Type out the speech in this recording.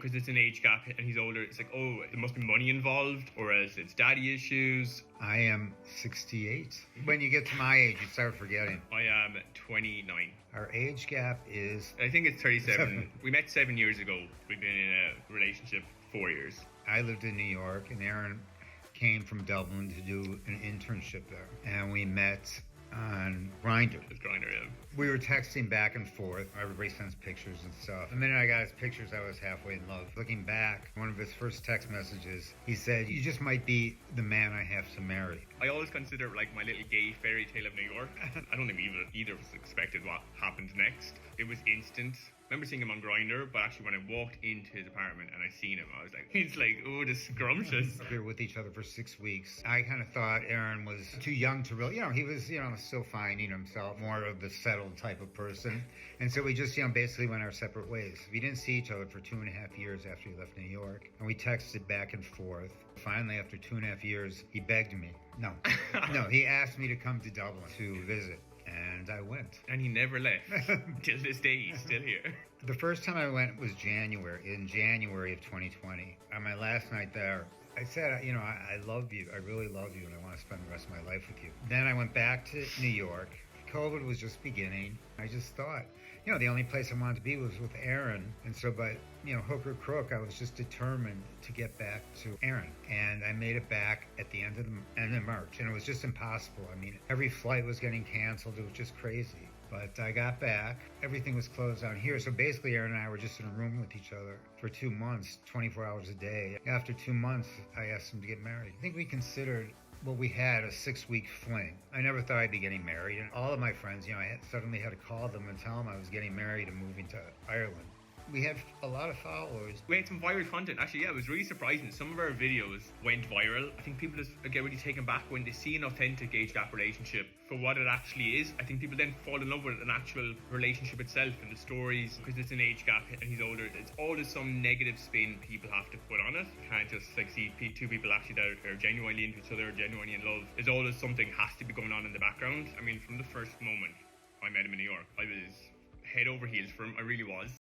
because it's an age gap and he's older. It's like, oh, there must be money involved, or else it's daddy issues. I am 68. When you get to my age, you start forgetting. I am 29. Our age gap is... I think it's 37. We met 7 years ago. We've been in a relationship 4 years. I lived in New York, and Aaron came from Dublin to do an internship there. And we met on Grindr. It's Grindr, yeah. We were texting back and forth. Everybody sends pictures and stuff. The minute I got his pictures, I was halfway in love. Looking back, one of his first text messages, he said, "You just might be the man I have to marry." I always consider it like my little gay fairy tale of New York. I don't think either of us expected what happened next. It was instant. I remember seeing him on Grindr, but actually when I walked into his apartment and I seen him, I was like, he's like, oh, this scrumptious. We were with each other for 6 weeks. I kind of thought Aaron was too young to really, he was, still finding himself, more of the settled type of person. And so we just, basically went our separate ways. We didn't see each other for 2.5 years after he left New York. And we texted back and forth. Finally, after 2.5 years, he begged me. No, he asked me to come to Dublin to visit. And I went. And he never left. Till this day, he's still here. The first time I went was in January of 2020. On my last night there, I said, I love you. I really love you, and I want to spend the rest of my life with you. Then I went back to New York. COVID was just beginning. I just thought, the only place I wanted to be was with Aaron. And so by, hook or crook, I was just determined to get back to Aaron. And I made it back at the end of March. And it was just impossible. I mean, every flight was getting canceled. It was just crazy. But I got back. Everything was closed down here. So basically, Aaron and I were just in a room with each other for 2 months, 24 hours a day. After 2 months, I asked him to get married. I think we considered what we had a 6-week fling. I never thought I'd be getting married. And all of my friends, I suddenly had to call them and tell them I was getting married and moving to Ireland. We had a lot of followers. We had some viral content. Actually, it was really surprising. Some of our videos went viral. I think people just get really taken back when they see an authentic age gap relationship for what it actually is. I think people then fall in love with an actual relationship itself and the stories, because it's an age gap and he's older. It's always some negative spin people have to put on it. You can't just see two people actually that are genuinely into each other, genuinely in love. There's always something has to be going on in the background. I mean, from the first moment I met him in New York, I was head over heels for him. I really was.